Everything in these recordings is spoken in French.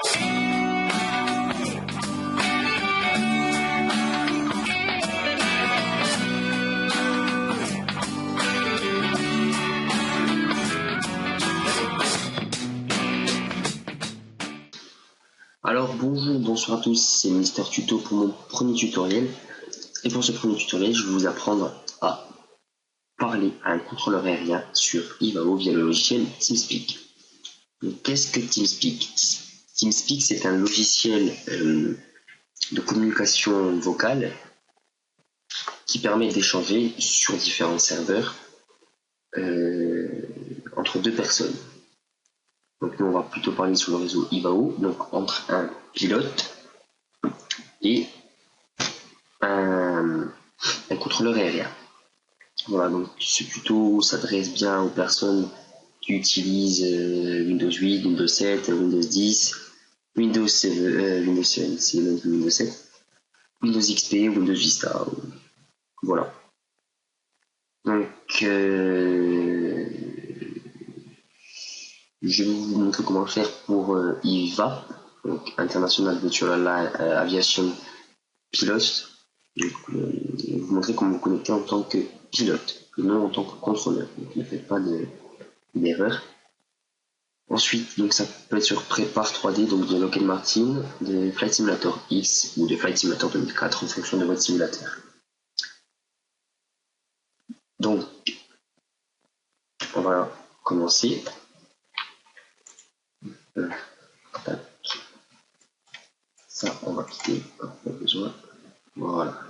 Alors bonjour, bonsoir à tous, c'est Mister Tuto pour mon premier tutoriel. Et pour ce premier tutoriel, je vais vous apprendre à parler à un contrôleur aérien sur Ivao via le logiciel TeamSpeak. Donc qu'est-ce que TeamSpeak? TeamSpeak, c'est un logiciel de communication vocale qui permet d'échanger sur différents serveurs entre deux personnes. Donc nous on va plutôt parler sur le réseau Ivao, donc entre un pilote et un contrôleur aérien. Voilà, donc ce tuto s'adresse bien aux personnes qui utilisent Windows 8, Windows 7, Windows 10, Windows 7, Windows 7, c'est même Windows 7, Windows XP, Windows Vista, voilà. Donc je vais vous montrer comment faire pour IVA, donc International Virtual Aviation Pilot. Donc, vous montrer comment vous connecter en tant que pilote, et non en tant que contrôleur. Donc ne faites pas d'erreur. Ensuite, donc ça peut être sur Prepare 3D, donc de Lockheed Martin, de Flight Simulator X ou de Flight Simulator 2004 en fonction de votre simulateur. Donc, on va commencer. Ça, on va quitter, pas besoin. Voilà.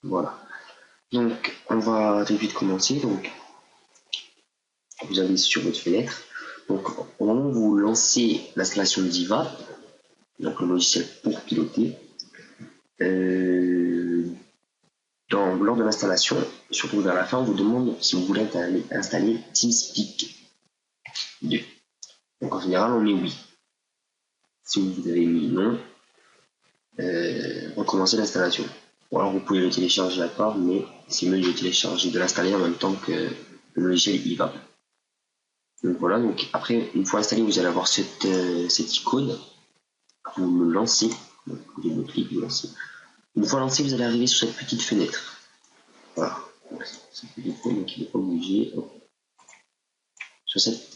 Voilà. Donc, on va tout de suite commencer. Donc, vous allez sur votre fenêtre. Donc, au moment où vous lancez l'installation d'IVA, donc le logiciel pour piloter, lors de l'installation, surtout vers la fin, on vous demande si vous voulez installer TeamSpeak 2. Donc, en général, on met oui. Si vous avez mis non, recommencez l'installation. Ou alors vous pouvez le télécharger à part, mais c'est mieux de le télécharger, de l'installer en même temps que le logiciel IVA. Donc voilà, donc après, une fois installé, vous allez avoir cette icône. Vous le lancez. Donc, vous double-cliquez, vous lancez. Une fois lancé, vous allez arriver sur cette petite fenêtre. Voilà. Cette petite fenêtre, donc il n'est pas obligé. Sur cette.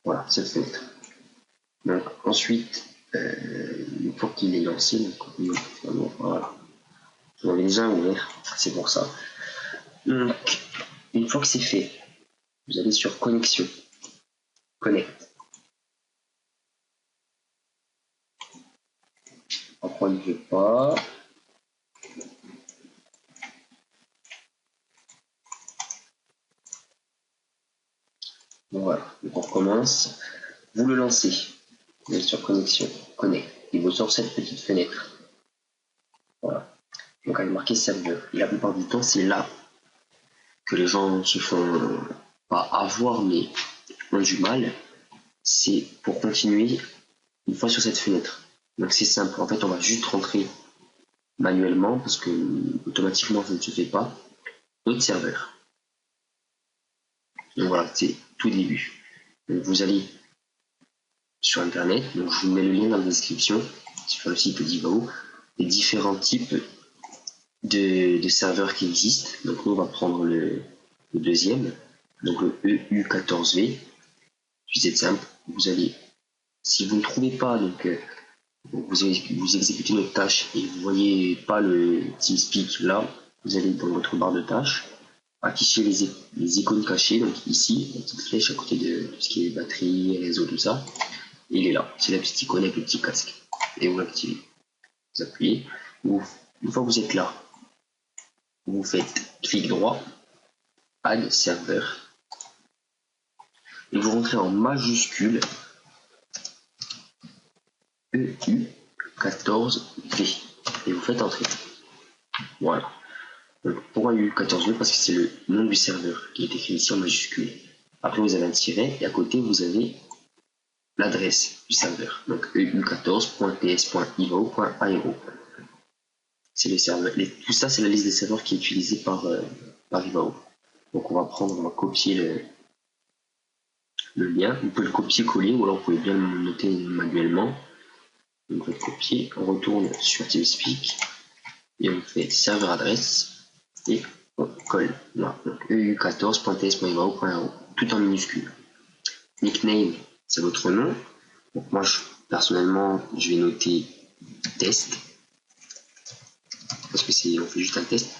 Voilà, cette fenêtre. Donc ensuite, une fois qu'il est lancé, donc, voilà. J'en avais déjà ouvert, c'est pour ça. Donc, une fois que c'est fait, vous allez sur Connexion. Connect. Après, on ne veut pas. Bon, voilà, donc on recommence. Vous le lancez. Vous allez sur Connexion, Connect. Il vous sort cette petite fenêtre. Voilà. Donc, elle est marquée serveur. Et la plupart du temps, c'est là que les gens se font pas avoir, mais ont du mal. C'est pour continuer une fois sur cette fenêtre. Donc, c'est simple. En fait, on va juste rentrer manuellement parce que automatiquement, ça ne se fait pas. Notre serveur. Donc, voilà, c'est tout début. Donc, vous allez sur internet, donc je vous mets le lien dans la description sur le site d'Ivao, les différents types de serveurs qui existent. Donc nous on va prendre le deuxième, donc le EU14V. C'est simple, vous allez, si vous ne trouvez pas, donc vous exécutez notre tâche et vous voyez pas le TeamSpeak là, vous allez dans votre barre de tâches, afficher les icônes cachées, donc ici, la petite flèche à côté de tout ce qui est batterie, réseau, tout ça. Il est là, c'est la petite icône avec le petit casque. Et vous l'activez. Vous appuyez. Une fois que vous êtes là, vous faites clic droit, Add serveur. Et vous rentrez en majuscule EU14V. Et vous faites entrer. Voilà. Donc, pourquoi EU14V? Parce que c'est le nom du serveur qui est écrit ici en majuscule. Après, vous avez un tiret et à côté, vous avez l'adresse du serveur, donc eu14.ts.ivao.aero. C'est le serveur. Tout ça, c'est la liste des serveurs qui est utilisée par Ivao. Donc on va copier le lien. Vous pouvez le copier-coller ou alors vous pouvez bien le noter manuellement. Donc on va copier, on retourne sur TeamSpeak et on fait serveur adresse et on colle. Voilà, donc eu14.ts.ivao.ro tout en minuscule. Nickname, c'est votre nom. Donc moi, personnellement, je vais noter test parce que on fait juste un test.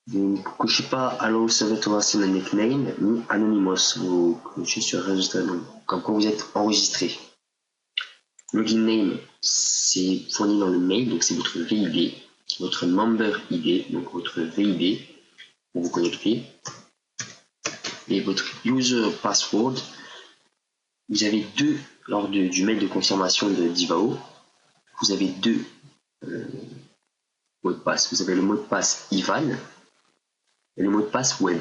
Vous ne cochez pas allow server to assign a nickname ni anonymous. Vous cochez sur register comme quand vous êtes enregistré. Login name, c'est fourni dans le mail, donc c'est votre VID, votre member ID, donc votre VID pour vous connecter, et votre user password. Vous avez deux lors du mail de confirmation de Divao. Vous avez deux mots de passe. Vous avez le mot de passe IVAN et le mot de passe web.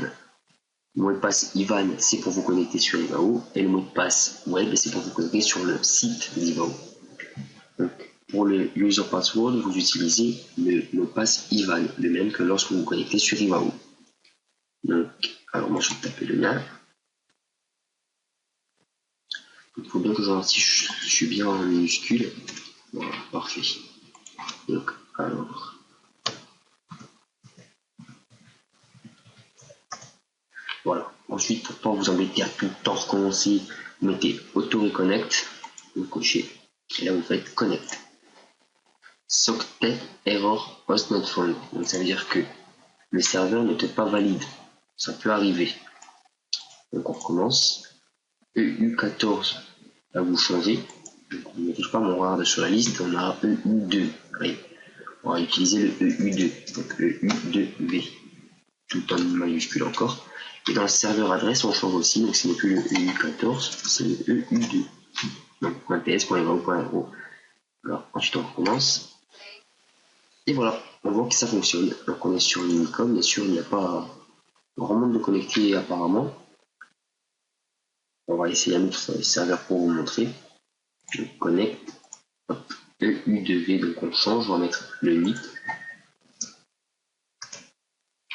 Le mot de passe IVAN, c'est pour vous connecter sur Divao, et le mot de passe web, c'est pour vous connecter sur le site Divao. Donc, pour le user password, vous utilisez le mot de passe IVAN, le même que lorsque vous vous connectez sur Divao. Donc, alors moi je vais taper le mien. Il faut bien que je suis bien en minuscule. Voilà, parfait. Donc, alors. Voilà. Ensuite, pour ne pas vous embêter à tout le temps recommencer, vous mettez Auto Reconnect, vous cochez, et là vous faites Connect. Socket Error Host Not Found. Donc ça veut dire que le serveur n'était pas valide. Ça peut arriver. Donc on recommence. EU14, là vous changez. Donc on ne retrouve pas mon rare sur la liste, on a EU2. Allez, on va utiliser le EU2, donc le EU2V, tout en majuscule encore. Et dans le serveur adresse, on change aussi, donc ce n'est plus le EU14, c'est le EU2. Donc .ts.ivao.ro. Alors ensuite on recommence. Et voilà, on voit que ça fonctionne. Donc on est sur Unicom, bien sûr il n'y a pas grand monde de connectés apparemment. On va essayer un autre serveur pour vous montrer. Je connecte. Hop, EU2V, donc on change, on va mettre le 8.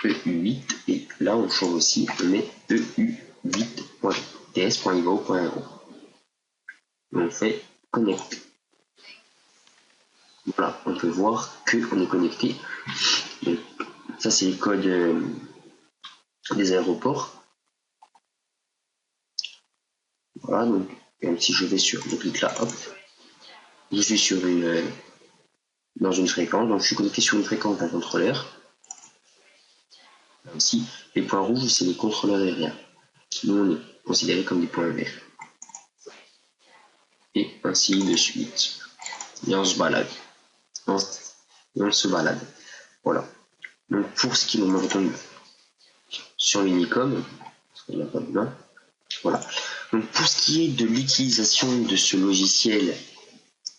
EU8, et là on change aussi, on met EU8.ts.ivao.ro. On fait connect. Voilà, on peut voir qu'on est connecté. Donc, ça c'est les codes des aéroports. Voilà, donc même si je vais sur le clic là, hop, je suis sur dans une fréquence, donc je suis connecté sur une fréquence d'un contrôleur. Là aussi, les points rouges, c'est les contrôleurs aériens. Nous, on est considérés comme des points verts. Et ainsi de suite. Et on se balade. On se balade. Voilà. Donc pour ce qui nous retombe sur Unicom, parce qu'on n'a pas de main. Voilà. Donc pour ce qui est de l'utilisation de ce logiciel,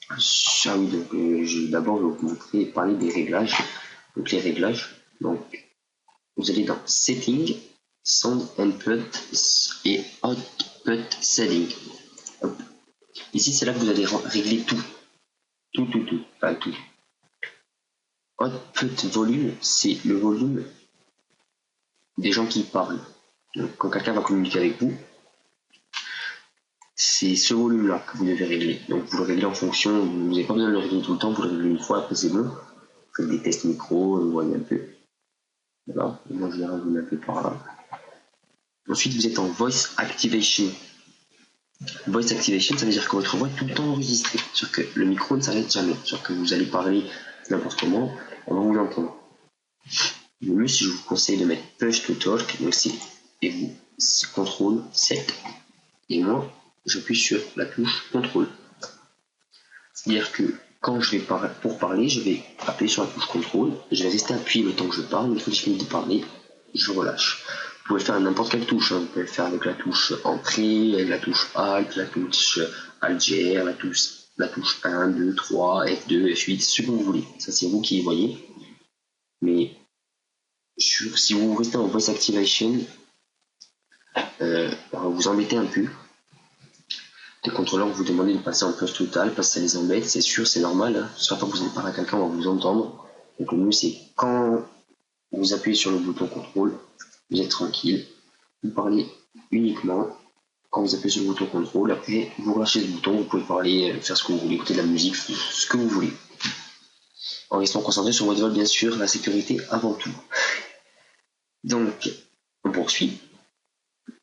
ah oui, donc d'abord je vais vous montrer parler des réglages. Donc les réglages. Donc vous allez dans Setting, Sound Input et Output Setting. Hop. Ici c'est là que vous allez régler tout. Enfin tout. Output volume, c'est le volume des gens qui parlent. Donc quand quelqu'un va communiquer avec vous, c'est ce volume-là que vous devez régler. Donc vous le réglez en fonction, vous n'avez pas besoin de le régler tout le temps, vous le réglez une fois, après c'est bon. Vous faites des tests micro, vous voyez un peu. Voilà, moi je vais vous un peu par là. Ensuite vous êtes en Voice Activation. Voice Activation, ça veut dire que votre voix est tout le temps enregistrée, c'est-à-dire que le micro ne s'arrête jamais, c'est-à-dire que vous allez parler n'importe comment, on va vous l'entendre. Le mieux, si je vous conseille de mettre Push to Talk, donc c'est et vous contrôle 7, et moi j'appuie sur la touche contrôle. C'est-à-dire que quand je vais pour parler, je vais appuyer sur la touche contrôle, je vais rester appuyé le temps que je parle, une fois que j'ai fini de parler, je relâche. Vous pouvez le faire avec n'importe quelle touche, hein. Vous pouvez le faire avec la touche entrée, avec la touche Alt, la touche Alt-GR, la touche 1, 2, 3, F2, F8, ce que vous voulez. Ça c'est vous qui y voyez. Mais si vous restez en Voice Activation, vous embêtez un peu. Les contrôleurs vous demandez de passer en push total parce que ça les embête, c'est sûr, c'est normal. Hein. Chaque fois que vous allez parler à quelqu'un, on va vous entendre. Donc le mieux c'est quand vous appuyez sur le bouton contrôle, vous êtes tranquille. vous parlez uniquement quand vous appuyez sur le bouton contrôle. Après, vous lâchez ce bouton, vous pouvez parler, faire ce que vous voulez, écouter de la musique, ce que vous voulez. En restant concentré sur votre vol, bien sûr, la sécurité avant tout. Donc, on poursuit.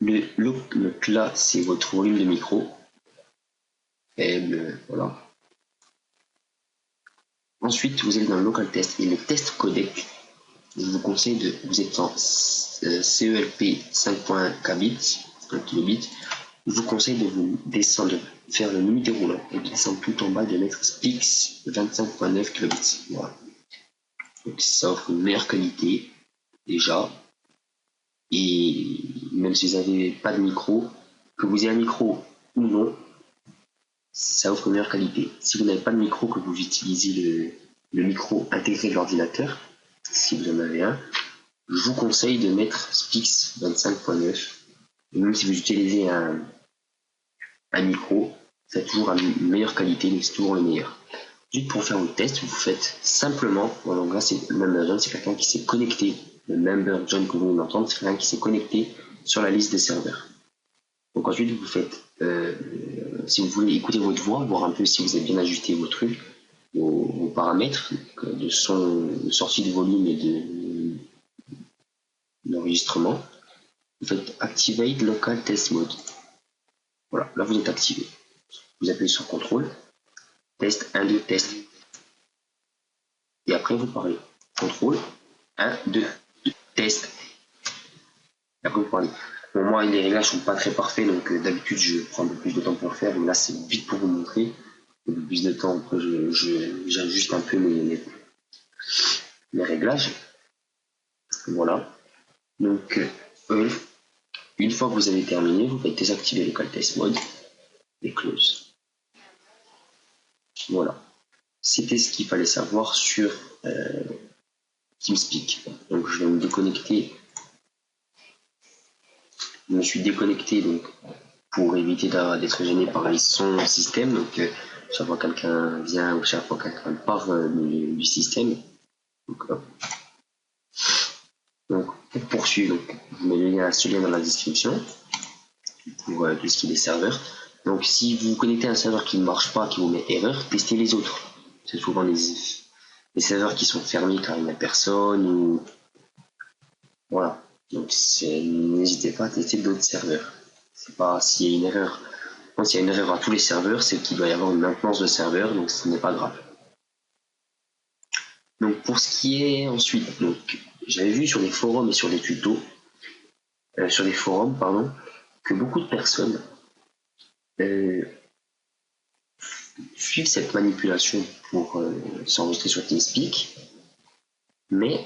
Donc là, c'est votre volume de micro. Faible, voilà. Ensuite, vous allez dans le local test et le test codec. Je vous conseille de, vous êtes en CELP 5.1 kbits, 1 kilobit. Je vous conseille de vous descendre, faire le menu déroulant et de descendre tout en bas de mettre SPIX 25.9 kilobits. Voilà. Donc ça offre une meilleure qualité déjà. Et même si vous n'avez pas de micro, que vous ayez un micro ou non, ça offre une meilleure qualité. Si vous n'avez pas de micro, que vous utilisez le micro intégré de l'ordinateur, si vous en avez un, je vous conseille de mettre SPIX 25.9. Et même si vous utilisez un micro, c'est toujours une meilleure qualité, mais c'est toujours le meilleur. Ensuite, pour faire votre test, vous faites simplement, donc là c'est le member join, c'est quelqu'un qui s'est connecté, le member join que vous venez d'entendre, c'est quelqu'un qui s'est connecté sur la liste des serveurs. Donc ensuite, vous faites, si vous voulez écouter votre voix, voir un peu si vous avez bien ajusté vos trucs, vos paramètres de son, de sortie de volume et d'enregistrement, vous faites Activate Local Test Mode. Voilà, là vous êtes activé. Vous appuyez sur contrôle, test 1, 2, test. Et après vous parlez. Contrôle 1, 2, test. Et après vous parlez. Bon, moi les réglages sont pas très parfaits, donc d'habitude je prends un peu plus de temps pour le faire, mais là c'est vite pour vous montrer. Un peu plus de temps, après j'ajuste un peu mes réglages. Voilà. Donc une fois que vous avez terminé, vous faites désactiver le Local Test Mode et close. Voilà. C'était ce qu'il fallait savoir sur TeamSpeak. Donc je vais me déconnecter. Je me suis déconnecté donc pour éviter d'être gêné par les sons système. Donc chaque fois quelqu'un vient ou chaque fois quelqu'un part du système. Donc, hop. Donc pour poursuivre, donc, je mets le lien, ce lien dans la description pour tout ce qui est des serveurs. Donc si vous connectez à un serveur qui ne marche pas, qui vous met erreur, testez les autres. C'est souvent les serveurs qui sont fermés car il n'y a personne ou voilà. Donc n'hésitez pas à tester d'autres serveurs. C'est pas s'il y a une erreur. Quand il y a une erreur à tous les serveurs, c'est qu'il doit y avoir une maintenance de serveur, donc ce n'est pas grave. Donc pour ce qui est ensuite, donc j'avais vu sur des forums et sur des tutos, sur des forums pardon, que beaucoup de personnes suivent cette manipulation pour s'enregistrer sur TeamSpeak, mais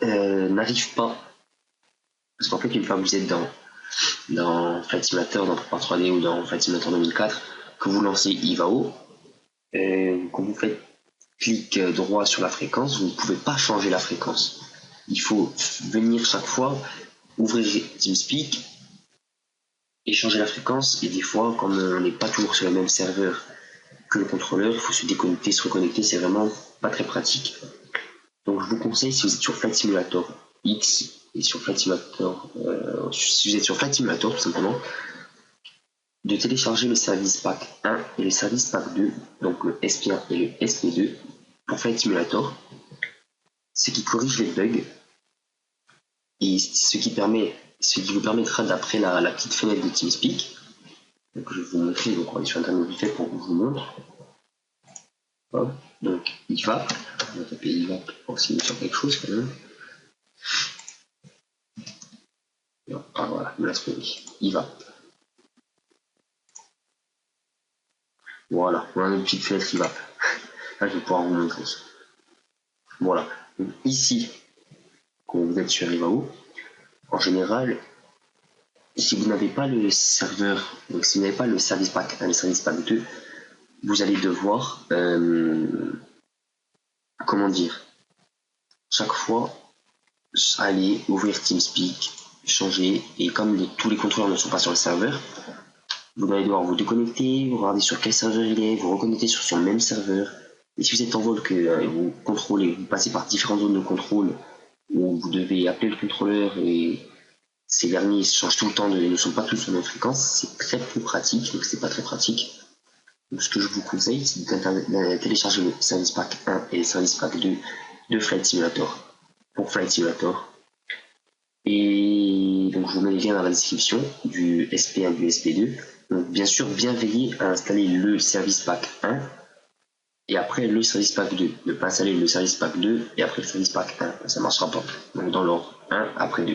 n'arrivent pas. Parce qu'en fait, une fois que vous êtes dans Flight Simulator, dans Prepar 3D ou dans Flight Simulator 2004, que vous lancez Ivao, quand vous faites clic droit sur la fréquence, vous ne pouvez pas changer la fréquence. Il faut venir chaque fois, ouvrir TeamSpeak et changer la fréquence. Et des fois, comme on n'est pas toujours sur le même serveur que le contrôleur, il faut se déconnecter, se reconnecter, c'est vraiment pas très pratique. Donc je vous conseille, si vous êtes sur Flight Simulator X et sur Flight Simulator, si vous êtes sur Flight Simulator tout simplement, de télécharger le service pack 1 et le service pack 2, donc le SP1 et le SP2 pour Flight Simulator, ce qui corrige les bugs et ce qui vous permettra d'après la petite fenêtre de TeamSpeak. Donc je vais vous montrer, donc on va aller sur internet vite fait pour vous montrer. Hop, donc IVAP, on va taper IVAP pour signer sur quelque chose quand même. Ah voilà, me l'a trouvé, IVAP. Voilà, on a une petite fenêtre IVAP. Là je vais pouvoir vous montrer. Voilà, donc, ici, quand vous êtes sur Ivao, en général, si vous n'avez pas le serveur, donc si vous n'avez pas le service pack 1 et le service pack 2, vous allez devoir, comment dire, chaque fois, aller ouvrir TeamSpeak, changer, et comme tous les contrôleurs ne sont pas sur le serveur, vous allez devoir vous déconnecter, vous regarder sur quel serveur il est, vous reconnecter sur son même serveur, et si vous êtes en vol que vous contrôlez, vous passez par différentes zones de contrôle, où vous devez appeler le contrôleur et Ces derniers changent tout le temps, ne sont pas tous sur la même fréquence. C'est très peu pratique, donc c'est pas très pratique. Donc, ce que je vous conseille, c'est de télécharger le Service Pack 1 et le Service Pack 2 de Flight Simulator pour Flight Simulator. Et donc je vous mets les liens dans la description du SP1 du SP2. Donc bien sûr, bien veiller à installer le Service Pack 1 et après le Service Pack 2. Ne pas installer le Service Pack 2 et après le Service Pack 1. Ça ne marchera pas. Donc dans l'ordre 1 après 2.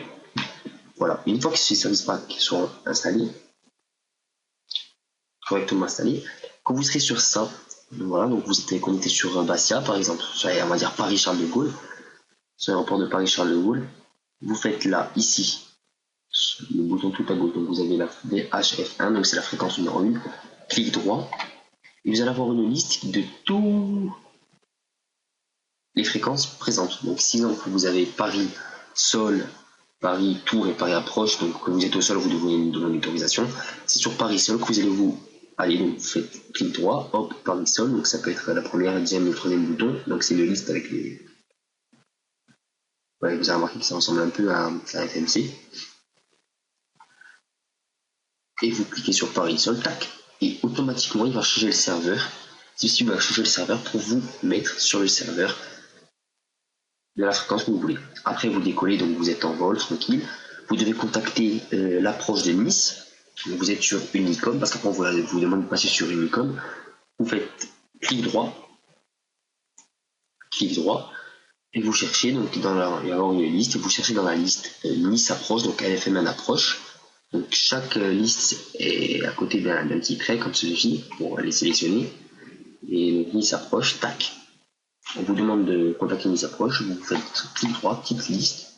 Voilà. Une fois que ces Service Packs sont installés, correctement installés, quand vous serez sur ça, voilà, donc vous êtes connecté sur Bastia par exemple, sur, on va dire Paris-Charles de Gaulle, sur l'aéroport de Paris-Charles de Gaulle, vous faites là, ici, le bouton tout à gauche, donc vous avez la VHF1, donc c'est la fréquence numéro 1, clic droit, et vous allez avoir une liste de toutes les fréquences présentes. Donc si donc, vous avez Paris, Sol, Paris, Tour et Paris Approche, donc quand vous êtes au sol, vous devez demander une autorisation. C'est sur Paris Sol que vous allez vous aller, donc vous faites clic droit, hop, Paris Sol, donc ça peut être la première, la deuxième, le troisième bouton, donc c'est une liste avec les... Ouais, vous avez remarqué que ça ressemble un peu à FMC. Et vous cliquez sur Paris Sol, tac, et automatiquement il va changer le serveur. Ceci va changer le serveur pour vous mettre sur le serveur de la fréquence que vous voulez. Après vous décollez, donc vous êtes en vol, tranquille. Vous devez contacter l'approche de Nice. Donc, vous êtes sur Unicom, parce qu'après on vous demande de passer sur Unicom. Vous faites clic droit, et vous cherchez, donc il va y avoir une liste, et vous cherchez dans la liste Nice Approche, donc LFM1 Approche. Donc chaque liste est à côté d'un petit trait comme celui-ci pour les sélectionner. Et donc Nice Approche, tac. On vous demande de contacter Nice Approche, vous faites clic droit, petite liste,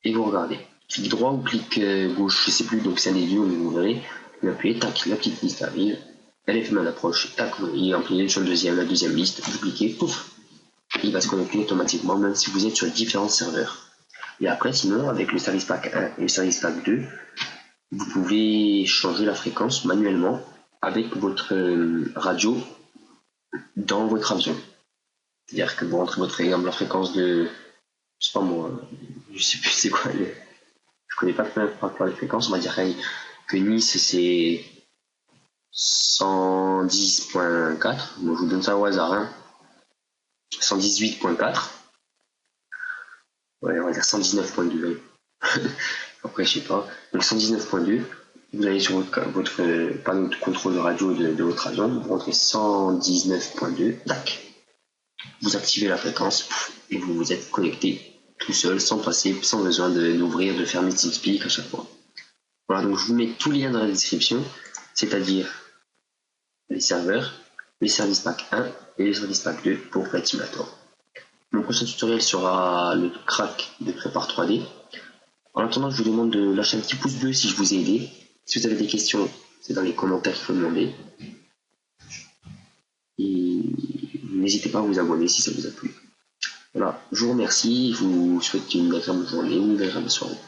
et vous regardez. Clic droit ou clic gauche, je sais plus, donc c'est un des deux, mais vous verrez. Vous appuyez, tac, la petite liste arrive. LFM1 Approche, tac, il est empilé sur la deuxième liste, vous cliquez, pouf, il va se connecter automatiquement, même si vous êtes sur différents serveurs. Et après, sinon, avec le Service Pack 1 et le Service Pack 2, vous pouvez changer la fréquence manuellement avec votre radio dans votre avion. C'est-à-dire que vous rentrez votre exemple la fréquence de, je sais pas moi, je sais plus c'est quoi, je connais pas quoi les fréquences, on va dire que Nice c'est 110.4, bon, je vous donne ça au hasard, hein. 118.4, ouais, on va dire 119.2. Après, je sais pas. Donc 119.2, vous allez sur votre panneau de contrôle de radio de votre avion, vous rentrez 119.2, tac. Vous activez la fréquence et vous vous êtes connecté tout seul, sans besoin d'ouvrir, de fermer TeamSpeak à chaque fois. Voilà, donc je vous mets tous les liens dans la description, c'est-à-dire les serveurs, les services pack 1 et les services pack 2 pour Flight Simulator. Mon prochain tutoriel sera le crack de Prépare 3D. En attendant, je vous demande de lâcher un petit pouce bleu si je vous ai aidé. Si vous avez des questions, c'est dans les commentaires qu'il faut demander. Et n'hésitez pas à vous abonner si ça vous a plu. Voilà, je vous remercie, je vous souhaite une agréable journée, une agréable soirée.